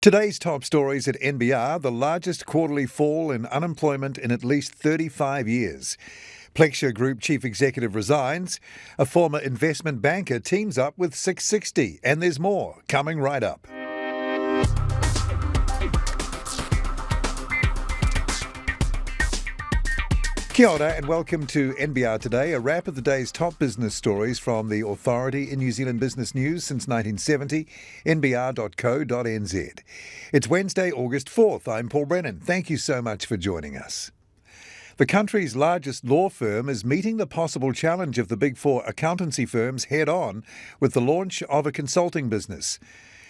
Today's top stories at NBR, the largest quarterly fall in unemployment in at least 35 years. Plexure Group Chief Executive resigns. A former investment banker teams up with 660. And there's more coming right up. Kia ora and welcome to NBR Today, a wrap of the day's top business stories from the authority in New Zealand business news since 1970, nbr.co.nz. It's Wednesday, August 4th. I'm Paul Brennan. Thank you so much for joining us. The country's largest law firm is meeting the possible challenge of the Big Four accountancy firms head-on with the launch of a consulting business.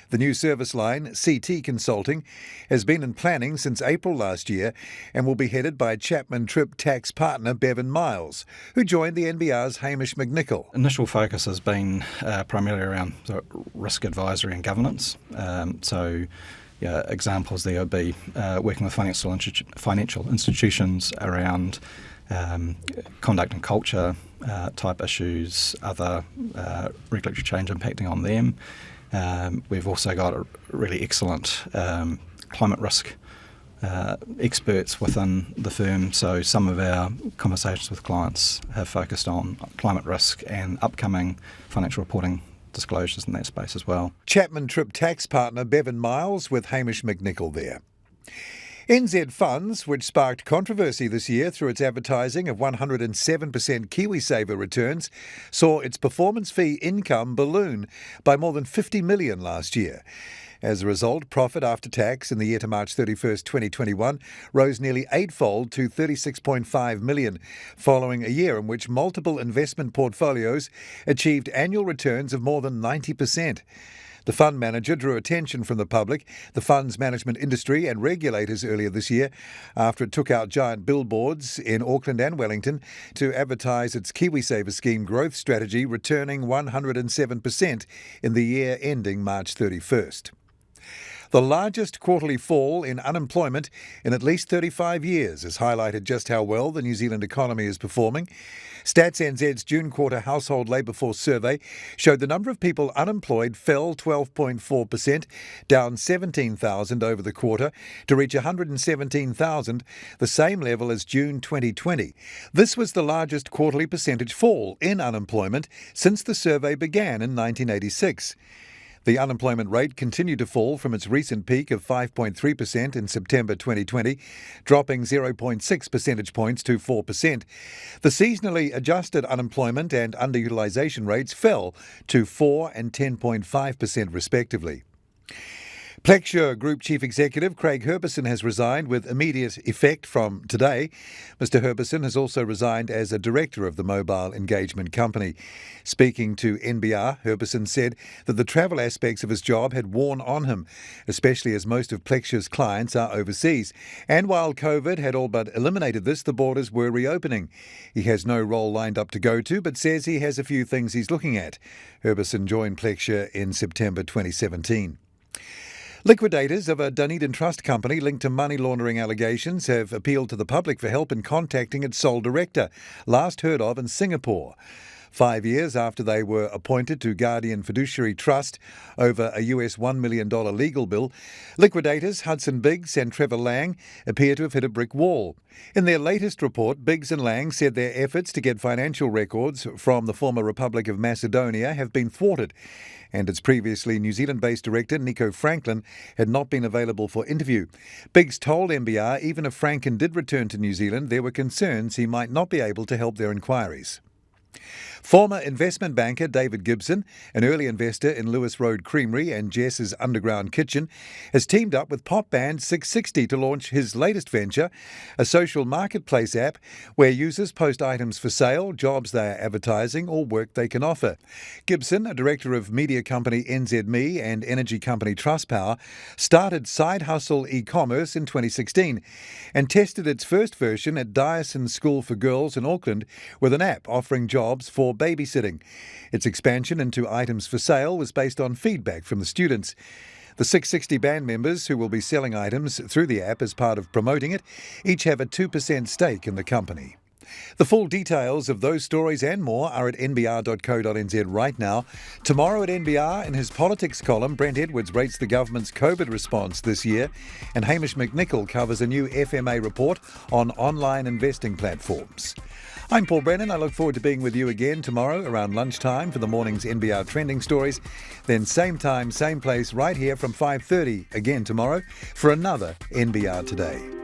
The new service line, CT Consulting, has been in planning since April last year and will be headed by Chapman Tripp tax partner Bevan Miles, who joined the NBR's Hamish McNichol. Initial focus has been primarily around risk advisory and governance. Examples there would be working with financial institutions around conduct and culture type issues, other regulatory change impacting on them. We've also got a really excellent climate risk experts within the firm, so some of our conversations with clients have focused on climate risk and upcoming financial reporting disclosures in that space as well. Chapman Tripp tax partner Bevan Miles with Hamish McNichol there. NZ Funds, which sparked controversy this year through its advertising of 107% KiwiSaver returns, saw its performance fee income balloon by more than 50 million last year. As a result, profit after tax in the year to March 31st, 2021 rose nearly eightfold to 36.5 million, following a year in which multiple investment portfolios achieved annual returns of more than 90%. The fund manager drew attention from the public, the funds management industry and regulators earlier this year after it took out giant billboards in Auckland and Wellington to advertise its KiwiSaver scheme growth strategy, returning 107% in the year ending March 31st. The largest quarterly fall in unemployment in at least 35 years has highlighted just how well the New Zealand economy is performing. Stats NZ's June quarter household labour force survey showed the number of people unemployed fell 12.4%, down 17,000 over the quarter to reach 117,000, the same level as June 2020. This was the largest quarterly percentage fall in unemployment since the survey began in 1986. The unemployment rate continued to fall from its recent peak of 5.3% in September 2020, dropping 0.6 percentage points to 4%. The seasonally adjusted unemployment and underutilisation rates fell to 4 and 10.5% respectively. Plexure Group Chief Executive Craig Herbison has resigned with immediate effect from today. Mr Herbison has also resigned as a director of the mobile engagement company. Speaking to NBR, Herbison said that the travel aspects of his job had worn on him, especially as most of Plexure's clients are overseas. And while COVID had all but eliminated this, the borders were reopening. He has no role lined up to go to, but says he has a few things he's looking at. Herbison joined Plexure in September 2017. Liquidators of a Dunedin trust company linked to money laundering allegations have appealed to the public for help in contacting its sole director, last heard of in Singapore. 5 years after they were appointed to Guardian Fiduciary Trust over a US $1 million legal bill, liquidators Hudson Biggs and Trevor Lang appear to have hit a brick wall. In their latest report, Biggs and Lang said their efforts to get financial records from the former Republic of Macedonia have been thwarted, and its previously New Zealand-based director, Nico Franklin, had not been available for interview. Biggs told NBR even if Franklin did return to New Zealand, there were concerns he might not be able to help their inquiries. Former investment banker David Gibson, an early investor in Lewis Road Creamery and Jess's Underground Kitchen, has teamed up with pop band 660 to launch his latest venture, a social marketplace app where users post items for sale, jobs they are advertising or work they can offer. Gibson, a director of media company NZME and energy company Trustpower, started Side Hustle e-commerce in 2016 and tested its first version at Dyson School for Girls in Auckland with an app offering jobs for babysitting. Its expansion into items for sale was based on feedback from the students. The 660 band members who will be selling items through the app as part of promoting it each have a 2% stake in the company. The full details of those stories and more are at nbr.co.nz right now. Tomorrow at NBR, in his politics column, Brent Edwards rates the government's COVID response this year, and Hamish McNicol covers a new FMA report on online investing platforms. I'm Paul Brennan. I look forward to being with you again tomorrow around lunchtime for the morning's NBR trending stories. Then same time, same place, right here from 5:30 again tomorrow for another NBR Today.